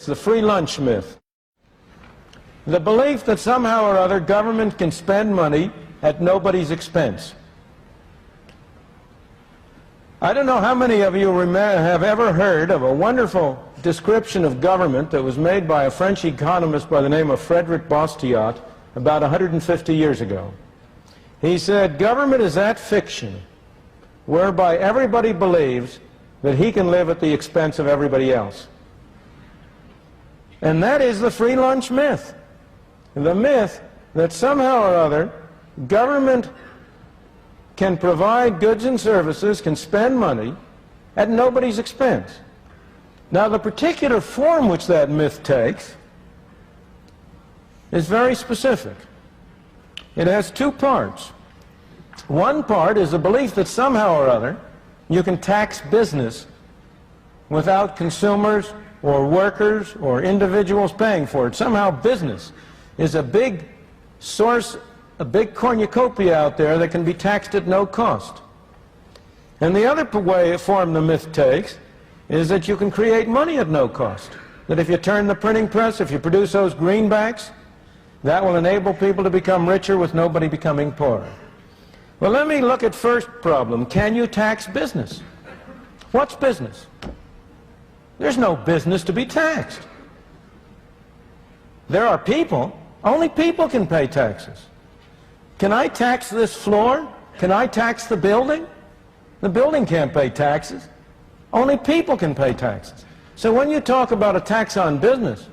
It's the free lunch myth. The belief that somehow or other government can spend money at nobody's expense. I don't know how many of you have ever heard of a wonderful description of government that was made by a French economist by the name of Frédéric Bastiat about 150 years ago. He said, government is that fiction whereby everybody believes that he can live at the expense of everybody else. And that is the free lunch myth. The myth that somehow or other government can provide goods and services, can spend money at nobody's expense. Now, the particular form which that myth takes is very specific. It has two parts. One part is the belief that somehow or other you can tax business without consumers or workers or individuals paying for it. Somehow business is a big source, a big cornucopia out there that can be taxed at no cost. And the other form the myth takes is that you can create money at no cost. That if you turn the printing press, if you produce those greenbacks, that will enable people to become richer with nobody becoming poorer. Well, let me look at first problem. Can you tax business? What's business? There's no business to be taxed. There are people. Only people can pay taxes. Can I tax this floor? Can I tax the building? The building can't pay taxes. Only people can pay taxes. So when you talk about a tax on business,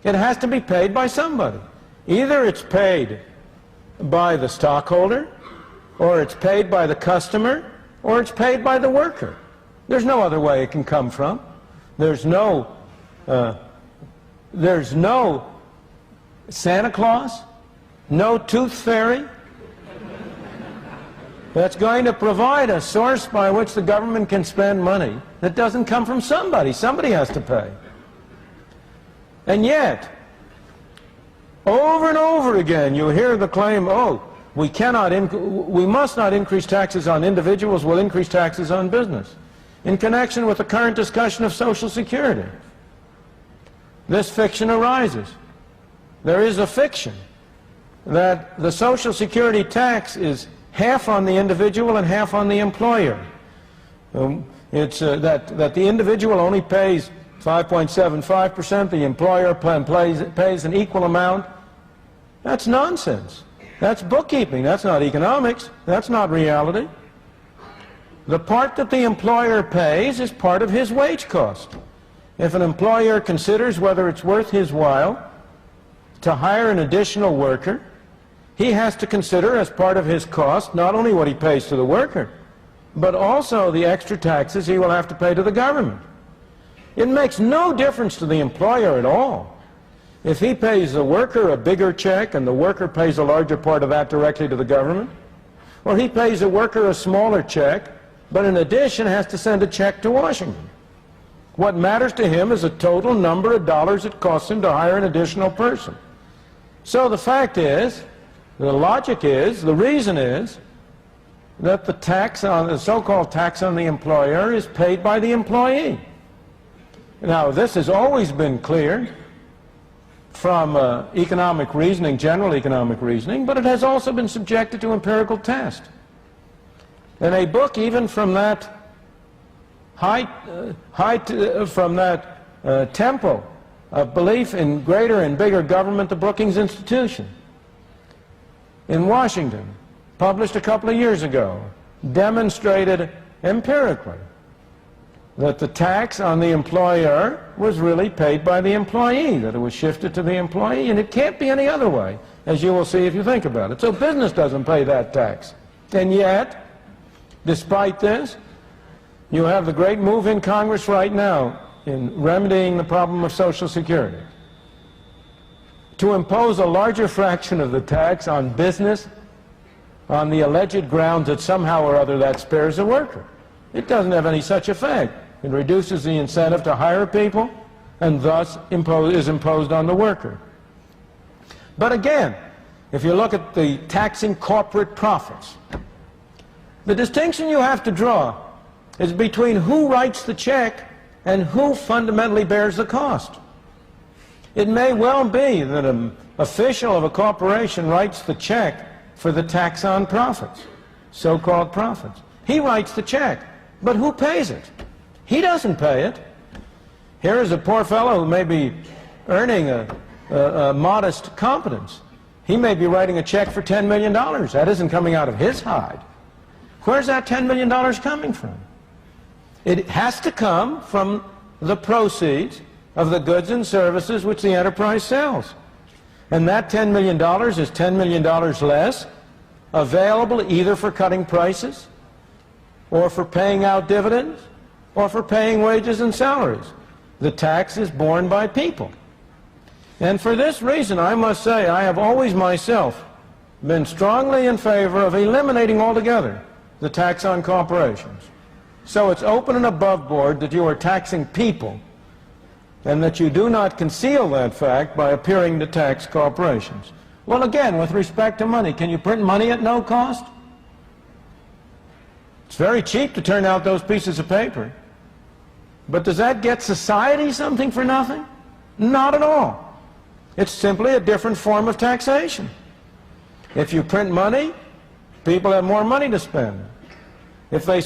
it has to be paid by somebody. Either it's paid by the stockholder, or it's paid by the customer, or it's paid by the worker. There's no other way it can come from. There's no Santa Claus, no tooth fairy that's going to provide a source by which the government can spend money that doesn't come from somebody. Somebody has to pay. And yet, over and over again, you hear the claim, oh, we must not increase taxes on individuals, we'll increase taxes on business, in connection with the current discussion of Social Security. This fiction arises. There is a fiction that the Social Security tax is half on the individual and half on the employer. That the individual only pays 5.75%, the employer pays an equal amount. That's nonsense. That's bookkeeping. That's not economics. That's not reality. The part that the employer pays is part of his wage cost. If an employer considers whether it's worth his while to hire an additional worker, he has to consider as part of his cost not only what he pays to the worker, but also the extra taxes he will have to pay to the government. It makes no difference to the employer at all if he pays the worker a bigger check and the worker pays a larger part of that directly to the government, or he pays the worker a smaller check, but in addition has to send a check to Washington. What matters to him is the total number of dollars it costs him to hire an additional person. So the fact is, the logic is, the reason is, that the so-called tax on the employer is paid by the employee. Now, this has always been clear from economic reasoning, general economic reasoning, but it has also been subjected to empirical test. And a book even from that tempo of belief in greater and bigger government, the Brookings Institution in Washington, published a couple of years ago, demonstrated empirically that the tax on the employer was really paid by the employee, that it was shifted to the employee, and it can't be any other way, as you will see if you think about it. So business doesn't pay that tax. And yet, despite this, you have the great move in Congress right now in remedying the problem of Social Security to impose a larger fraction of the tax on business on the alleged grounds that somehow or other that spares the worker. It doesn't have any such effect. It reduces the incentive to hire people and thus is imposed on the worker. But again, if you look at the taxing corporate profits, the distinction you have to draw is between who writes the check and who fundamentally bears the cost. It may well be that an official of a corporation writes the check for the tax on profits, so-called profits. He writes the check, but who pays it? He doesn't pay it. Here is a poor fellow who may be earning a modest competence. He may be writing a check for $10 million. That isn't coming out of his hide. Where's that $10 million coming from? It has to come from the proceeds of the goods and services which the enterprise sells. And that $10 million is $10 million less available either for cutting prices or for paying out dividends or for paying wages and salaries. The tax is borne by people. And for this reason, I must say, I have always myself been strongly in favor of eliminating altogether the tax on corporations. So it's open and above board that you are taxing people, and that you do not conceal that fact by appearing to tax corporations. Well, again, with respect to money, can you print money at no cost? It's very cheap to turn out those pieces of paper. But does that get society something for nothing? Not at all. It's simply a different form of taxation. If you print money, people have more money to spend. If they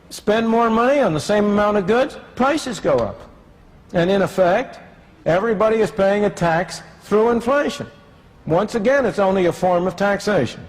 spend more money on the same amount of goods, prices go up. And in effect, everybody is paying a tax through inflation. Once again, it's only a form of taxation.